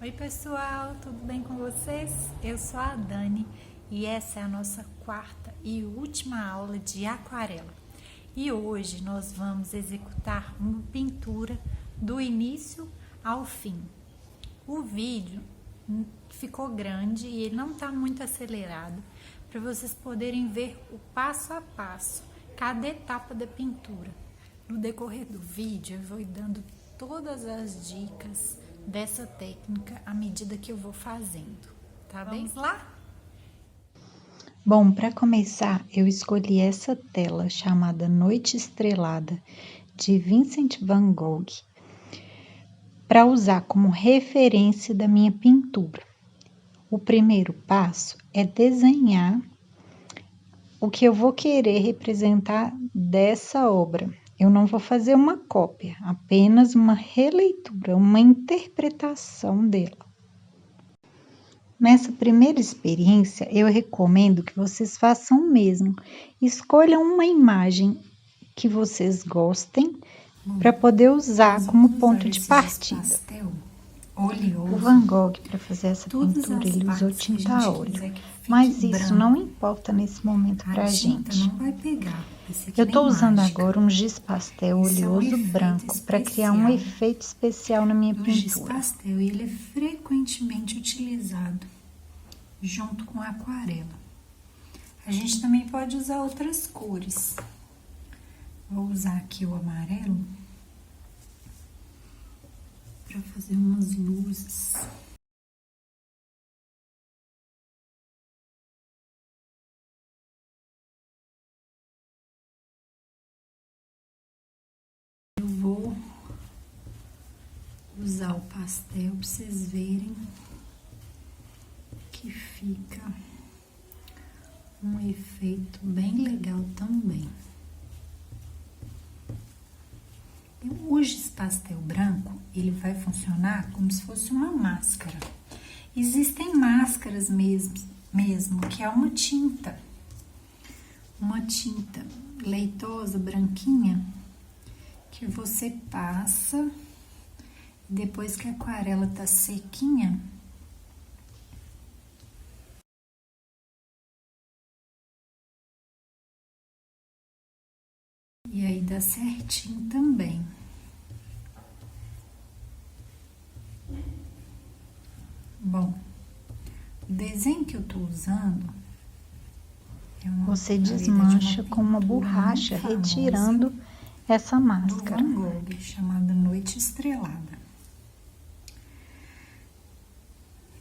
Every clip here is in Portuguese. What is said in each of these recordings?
Oi pessoal, tudo bem com vocês? Eu sou a Dani e essa é a nossa quarta e última aula de aquarela. E hoje nós vamos executar uma pintura do início ao fim. O vídeo ficou grande e ele não está muito acelerado para vocês poderem ver o passo a passo, cada etapa da pintura. No decorrer do vídeo eu vou dando todas as dicas dessa técnica à medida que eu vou fazendo, tá bem? Vamos lá? Bom, para começar, eu escolhi essa tela chamada Noite Estrelada, de Vincent van Gogh, para usar como referência da minha pintura. O primeiro passo é desenhar o que eu vou querer representar dessa obra. Eu não vou fazer uma cópia, apenas uma releitura, uma interpretação dela. Nessa primeira experiência, eu recomendo que vocês façam o mesmo. Escolham uma imagem que vocês gostem para poder usar como ponto de partida. O Van Gogh, para fazer essa pintura, ele usou tinta a óleo, mas isso não importa nesse momento para a gente. Eu estou usando agora um giz pastel oleoso branco para criar um efeito especial na minha pintura. O giz pastel ele é frequentemente utilizado junto com a aquarela. A gente também pode usar outras cores. Vou usar aqui o amarelo para fazer umas luzes. Eu vou usar o pastel para vocês verem que fica um efeito bem legal também. O giz pastel branco, ele vai funcionar como se fosse uma máscara. Existem máscaras mesmo que é uma tinta leitosa, branquinha, que você passa, depois que a aquarela tá sequinha, e aí dá certinho também. Bom, o desenho que eu tô usando é você desmancha com uma borracha, retirando essa máscara. Do Van Gogh, chamada Noite Estrelada.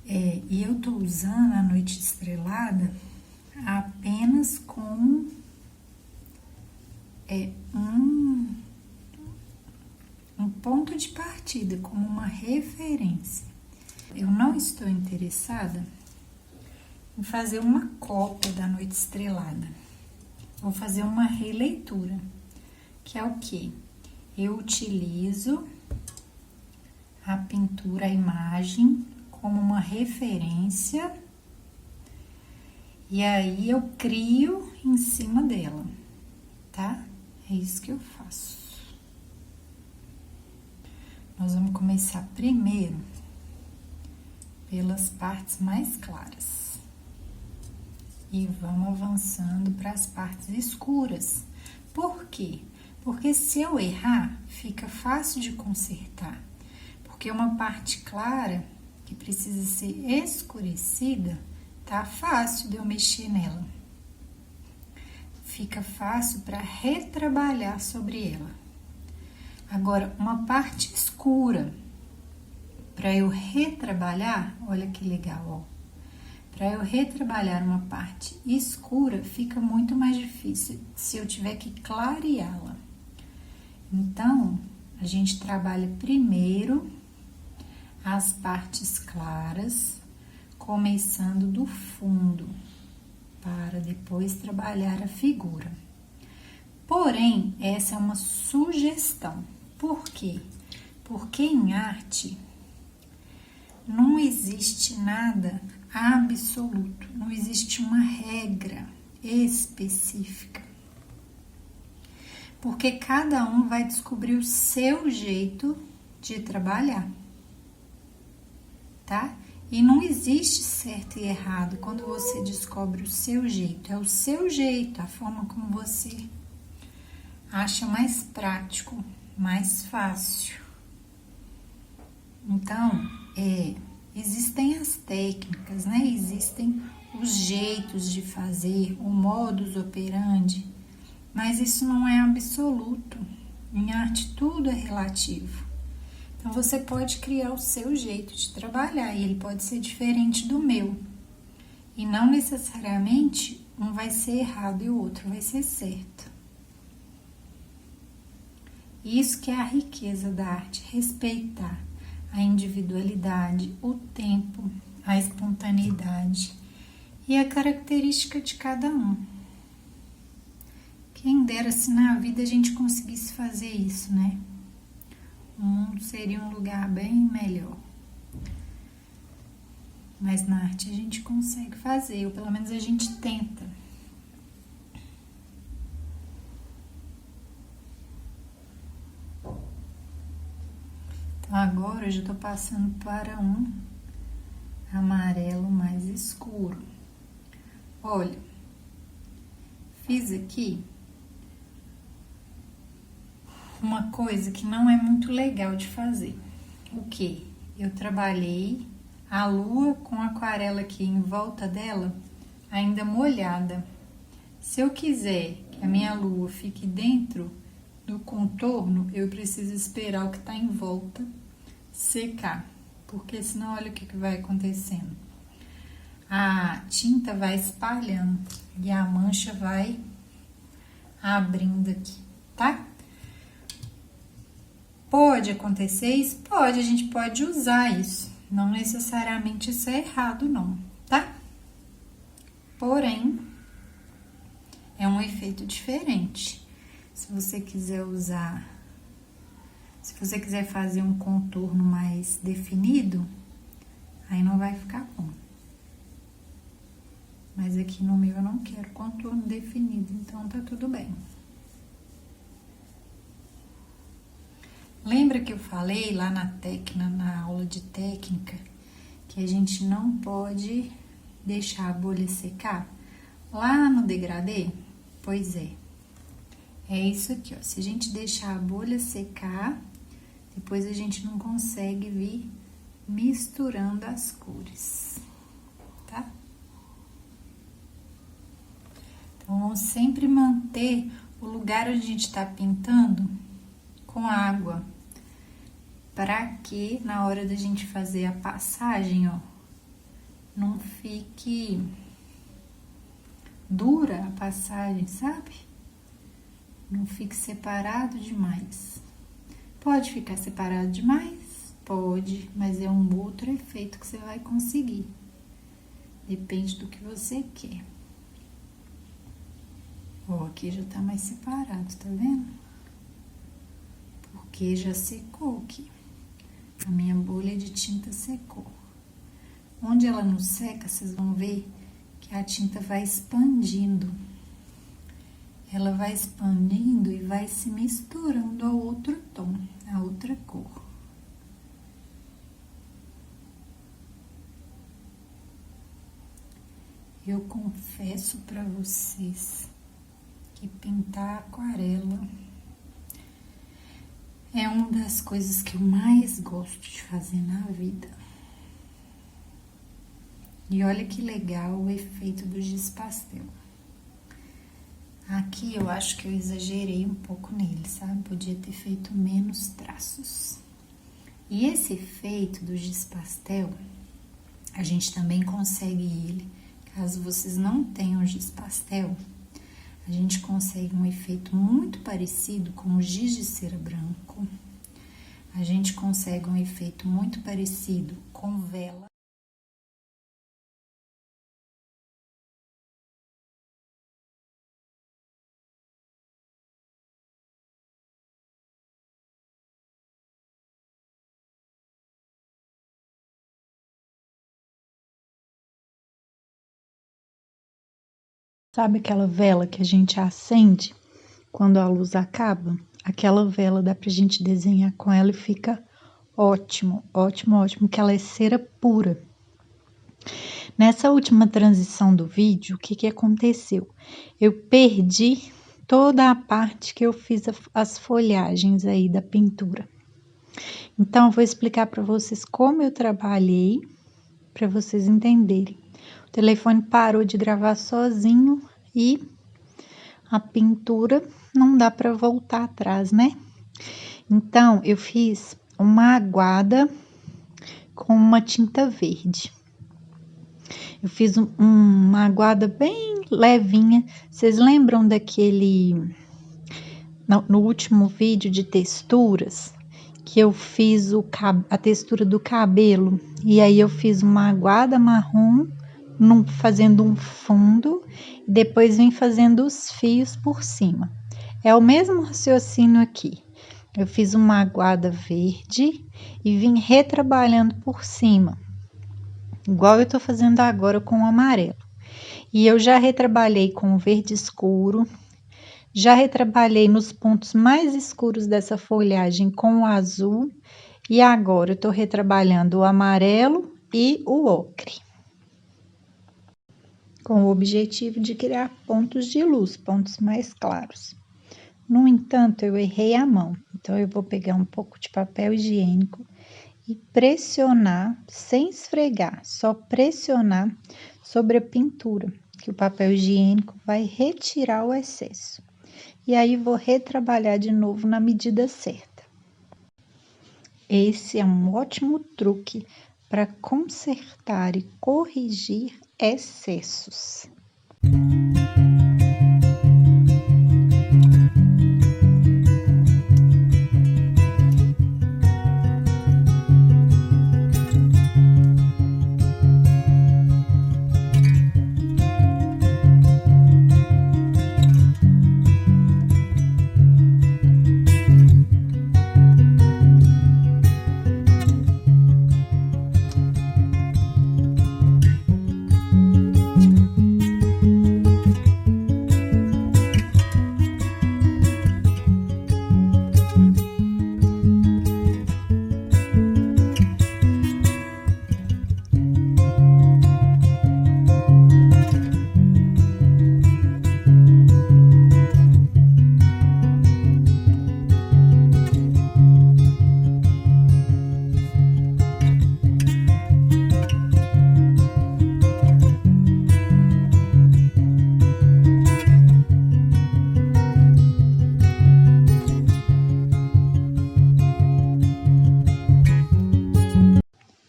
E eu tô usando a Noite Estrelada apenas como um ponto de partida, como uma referência. Eu não estou interessada em fazer uma cópia da Noite Estrelada. Vou fazer uma releitura, que é o quê? Eu utilizo a pintura, a imagem, como uma referência, e aí eu crio em cima dela, tá? É isso que eu faço. Nós vamos começar primeiro pelas partes mais claras e vamos avançando para as partes escuras. Por quê? Porque se eu errar, fica fácil de consertar, porque uma parte clara que precisa ser escurecida, tá fácil de eu mexer nela. Fica fácil para retrabalhar sobre ela. Agora, uma parte escura, para eu retrabalhar, olha que legal, ó. Para eu retrabalhar uma parte escura, fica muito mais difícil se eu tiver que clareá-la. Então, a gente trabalha primeiro as partes claras, começando do fundo, para depois trabalhar a figura. Porém, essa é uma sugestão. Por quê? Porque em arte não existe nada absoluto, não existe uma regra específica. Porque cada um vai descobrir o seu jeito de trabalhar. tá? E não existe certo e errado quando você descobre o seu jeito. É o seu jeito, a forma como você acha mais prático, mais fácil. Então, existem as técnicas, né? Existem os jeitos de fazer, o modus operandi, mas isso não é absoluto. Em arte tudo é relativo. Então você pode criar o seu jeito de trabalhar e ele pode ser diferente do meu. E não necessariamente um vai ser errado e o outro vai ser certo. Isso que é a riqueza da arte, respeitar a individualidade, o tempo, a espontaneidade e a característica de cada um. Quem dera se na vida a gente conseguisse fazer isso, né? O mundo seria um lugar bem melhor. Mas na arte a gente consegue fazer, ou pelo menos a gente tenta. Então agora eu já estou passando para um amarelo mais escuro. Olha, fiz aqui uma coisa que não é muito legal de fazer. O que? Eu trabalhei a lua com a aquarela aqui em volta dela, ainda molhada. Se eu quiser que a minha lua fique dentro do contorno, eu preciso esperar o que está em volta secar, porque senão olha o que vai acontecendo. A tinta vai espalhando e a mancha vai abrindo aqui, tá? Pode acontecer isso? Pode, a gente pode usar isso. Não necessariamente isso é errado, não, tá? Porém, é um efeito diferente. Se você quiser usar, se você quiser fazer um contorno mais definido, aí não vai ficar bom. Mas aqui no meu eu não quero contorno definido, então tá tudo bem. Lembra que eu falei lá na aula de técnica, que a gente não pode deixar a bolha secar? Lá no degradê? Pois é. É isso aqui, ó. Se a gente deixar a bolha secar, depois a gente não consegue vir misturando as cores, tá? Então, vamos sempre manter o lugar onde a gente tá pintando com água, para que na hora da gente fazer a passagem, ó, não fique dura a passagem, sabe? Não fique separado demais. Pode ficar separado demais? Pode, mas é um outro efeito que você vai conseguir. Depende do que você quer. Ó, aqui já tá mais separado, tá vendo? Porque já secou aqui. A minha bolha de tinta secou. Onde ela não seca, vocês vão ver que a tinta vai expandindo. Ela vai expandindo e vai se misturando ao outro tom, a outra cor. Eu confesso para vocês que pintar aquarela é uma das coisas que eu mais gosto de fazer na vida. E olha que legal o efeito do giz pastel. Aqui eu acho que eu exagerei um pouco nele, sabe? Podia ter feito menos traços. E esse efeito do giz pastel, a gente também consegue ele. Caso vocês não tenham giz pastel, a gente consegue um efeito muito parecido com o giz de cera branco. A gente consegue um efeito muito parecido com vela. Sabe aquela vela que a gente acende quando a luz acaba? Aquela vela dá pra gente desenhar com ela e fica ótimo, ótimo, ótimo, que ela é cera pura. Nessa última transição do vídeo, o que aconteceu? Eu perdi toda a parte que eu fiz as folhagens aí da pintura. Então, eu vou explicar para vocês como eu trabalhei, para vocês entenderem. O telefone parou de gravar sozinho e a pintura não dá para voltar atrás, né? Então, eu fiz uma aguada com uma tinta verde. Eu fiz uma aguada bem levinha. Vocês lembram daquele... No último vídeo de texturas, que eu fiz a textura do cabelo. E aí eu fiz uma aguada marrom, fazendo um fundo. E depois vim fazendo os fios por cima. É o mesmo raciocínio aqui. Eu fiz uma aguada verde e vim retrabalhando por cima, igual eu tô fazendo agora com o amarelo. E eu já retrabalhei com o verde escuro, já retrabalhei nos pontos mais escuros dessa folhagem com o azul, e agora eu tô retrabalhando o amarelo e o ocre, com o objetivo de criar pontos de luz, pontos mais claros. No entanto, eu errei a mão, então eu vou pegar um pouco de papel higiênico e pressionar, sem esfregar, só pressionar sobre a pintura, que o papel higiênico vai retirar o excesso. E aí, vou retrabalhar de novo na medida certa. Esse é um ótimo truque para consertar e corrigir excessos.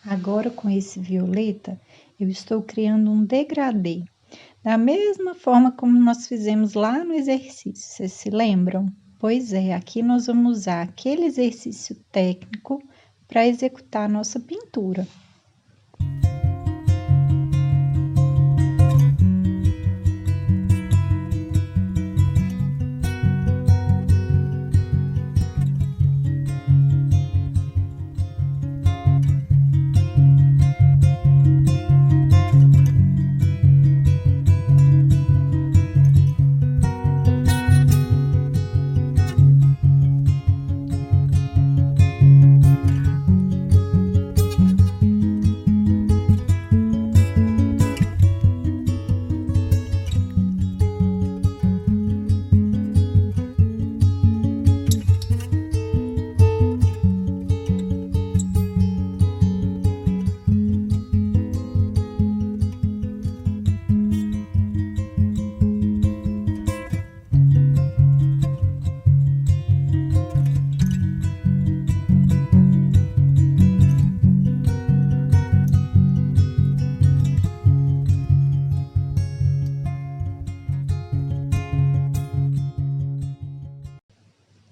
Agora, com esse violeta, eu estou criando um degradê, da mesma forma como nós fizemos lá no exercício, vocês se lembram? Pois é, aqui nós vamos usar aquele exercício técnico para executar a nossa pintura.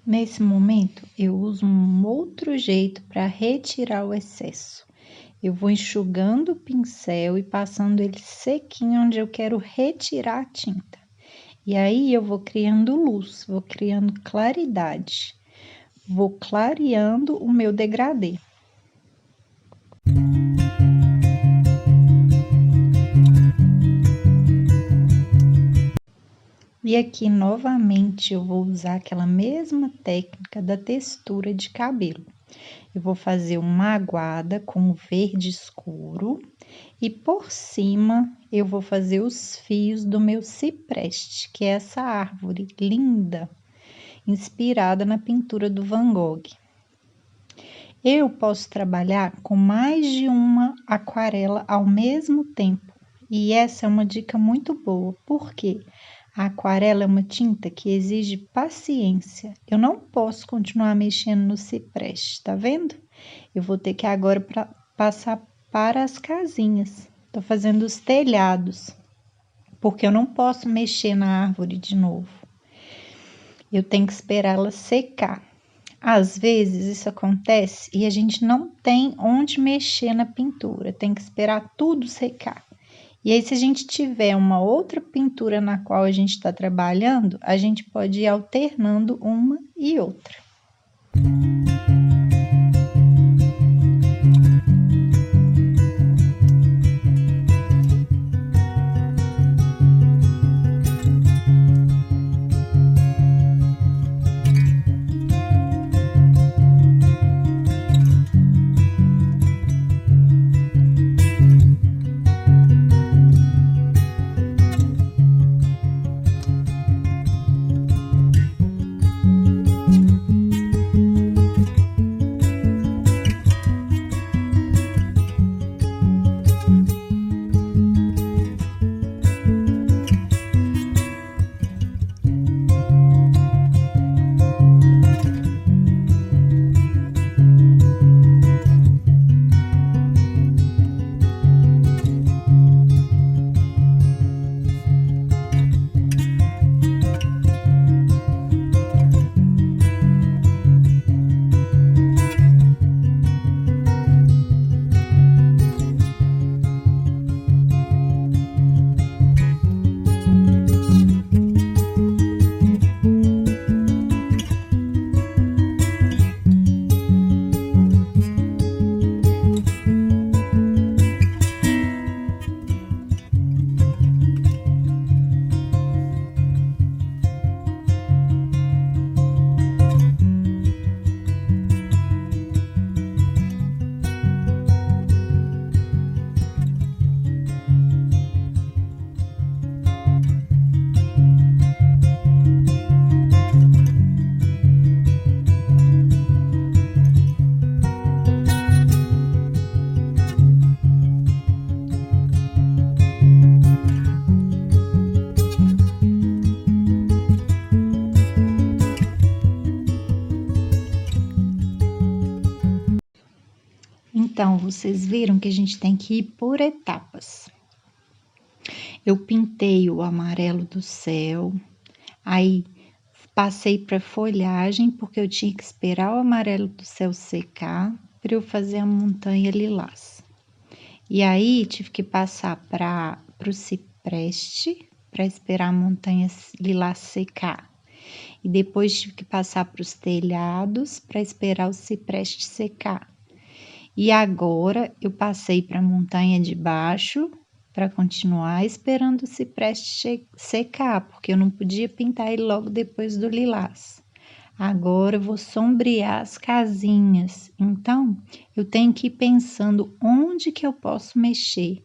Nesse momento, eu uso um outro jeito para retirar o excesso. Eu vou enxugando o pincel e passando ele sequinho onde eu quero retirar a tinta. E aí, eu vou criando luz, vou criando claridade. Vou clareando o meu degradê. E aqui, novamente, eu vou usar aquela mesma técnica da textura de cabelo. Eu vou fazer uma aguada com verde escuro e por cima eu vou fazer os fios do meu cipreste, que é essa árvore linda, inspirada na pintura do Van Gogh. Eu posso trabalhar com mais de uma aquarela ao mesmo tempo, e essa é uma dica muito boa, porque a aquarela é uma tinta que exige paciência. Eu não posso continuar mexendo no cipreste, tá vendo? Eu vou ter que agora passar para as casinhas. Tô fazendo os telhados, porque eu não posso mexer na árvore de novo. Eu tenho que esperar ela secar. Às vezes isso acontece e a gente não tem onde mexer na pintura, tem que esperar tudo secar. E aí, se a gente tiver uma outra pintura na qual a gente está trabalhando, a gente pode ir alternando uma e outra. Então, vocês viram que a gente tem que ir por etapas. Eu pintei o amarelo do céu, aí passei para folhagem, porque eu tinha que esperar o amarelo do céu secar para eu fazer a montanha lilás. E aí tive que passar para o cipreste para esperar a montanha lilás secar. E depois tive que passar para os telhados para esperar o cipreste secar. E agora eu passei para a montanha de baixo para continuar esperando o cipreste secar, porque eu não podia pintar ele logo depois do lilás. Agora eu vou sombrear as casinhas, então eu tenho que ir pensando onde que eu posso mexer,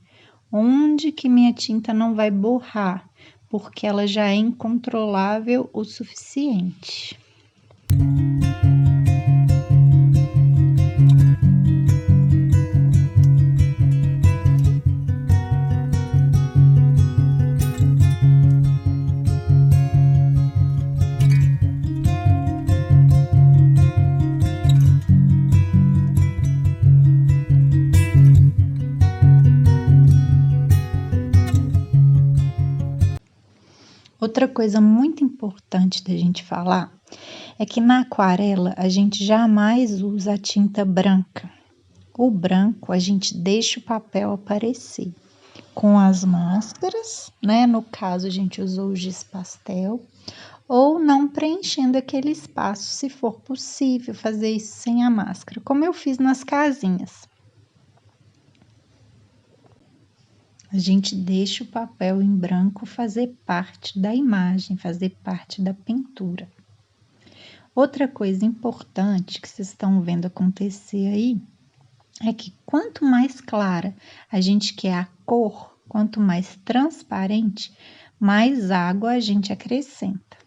onde que minha tinta não vai borrar, porque ela já é incontrolável o suficiente. Outra coisa muito importante da gente falar é que na aquarela a gente jamais usa a tinta branca. O branco a gente deixa o papel aparecer com as máscaras, né? No caso a gente usou o giz pastel, ou não preenchendo aquele espaço, se for possível fazer isso sem a máscara, como eu fiz nas casinhas. A gente deixa o papel em branco fazer parte da imagem, fazer parte da pintura. Outra coisa importante que vocês estão vendo acontecer aí é que quanto mais clara a gente quer a cor, quanto mais transparente, mais água a gente acrescenta.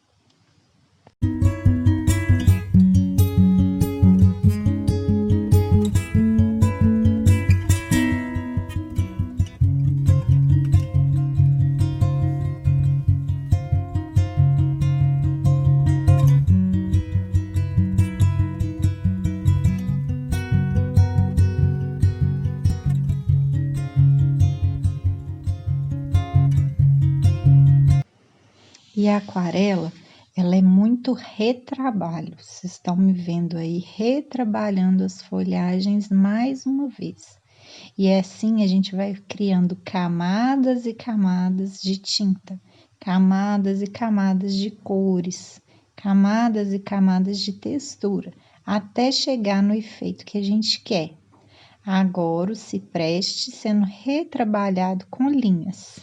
E a aquarela, ela é muito retrabalho. Vocês estão me vendo aí retrabalhando as folhagens mais uma vez. E assim a gente vai criando camadas e camadas de tinta, camadas e camadas de cores, camadas e camadas de textura, até chegar no efeito que a gente quer. Agora o cipreste sendo retrabalhado com linhas.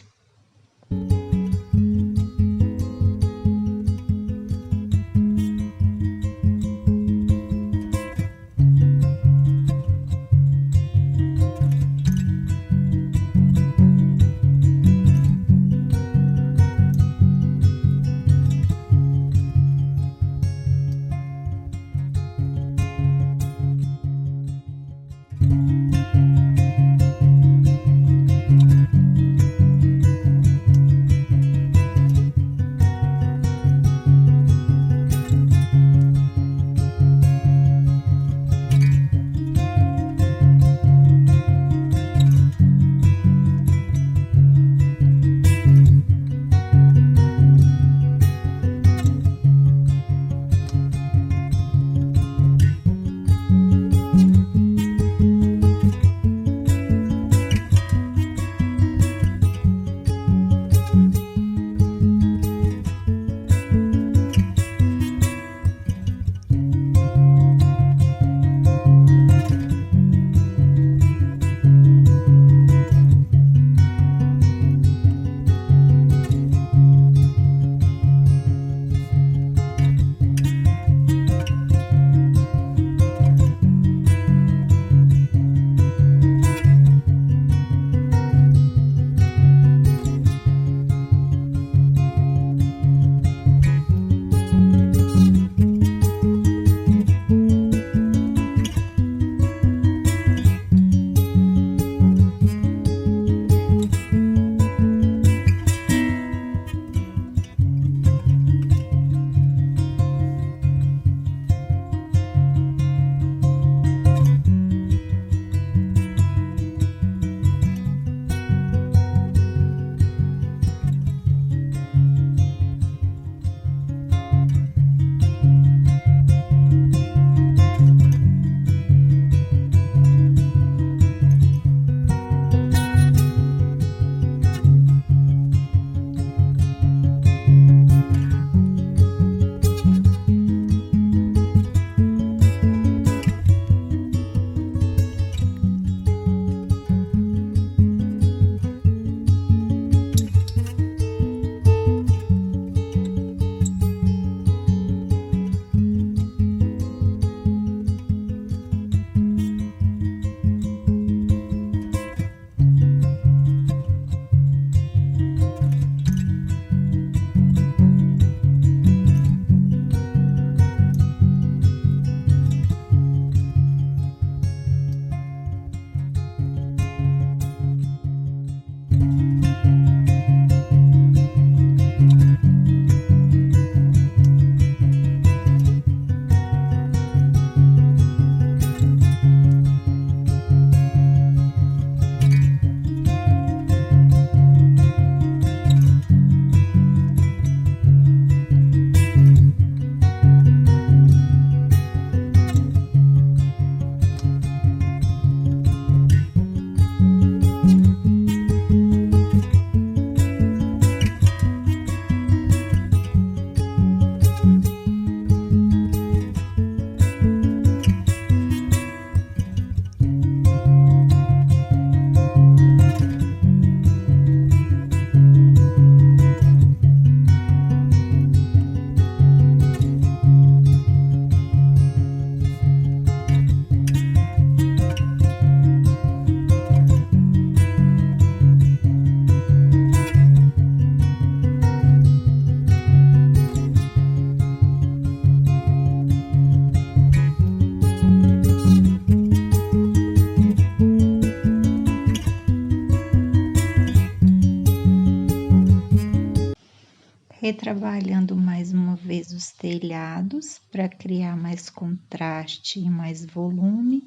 retrabalhando mais uma vez os telhados para criar mais contraste e mais volume,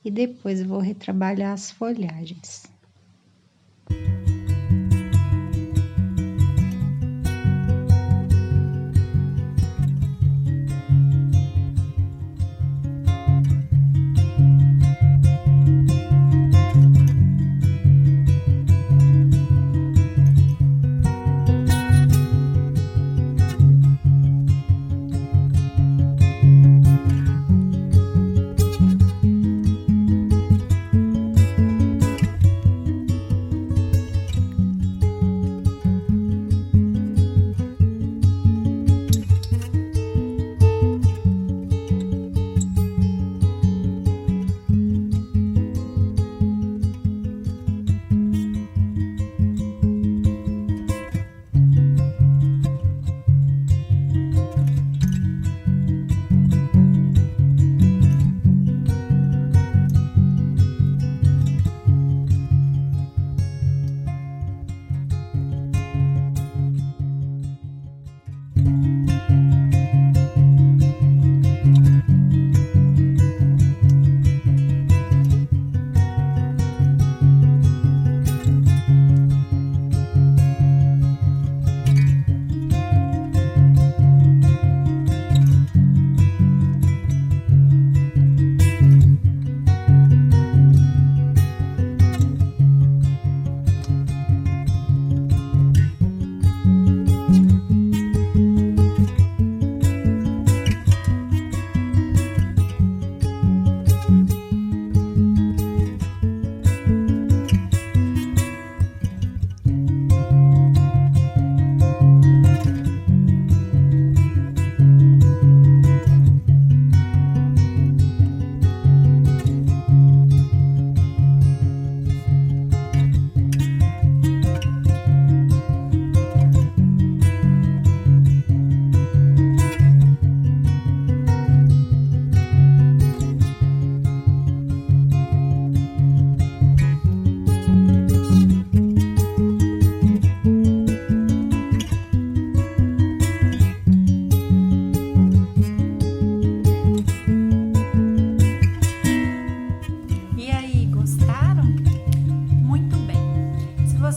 e depois vou retrabalhar as folhagens.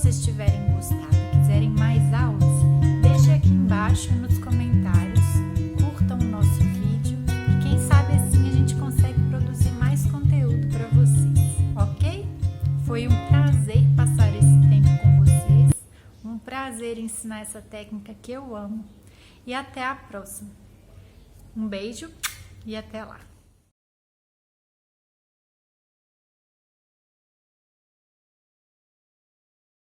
vocês tiverem gostado e quiserem mais aulas, deixe aqui embaixo nos comentários, curtam o nosso vídeo e quem sabe assim a gente consegue produzir mais conteúdo para vocês, ok? Foi um prazer passar esse tempo com vocês, um prazer ensinar essa técnica que eu amo e até a próxima. Um beijo e até lá!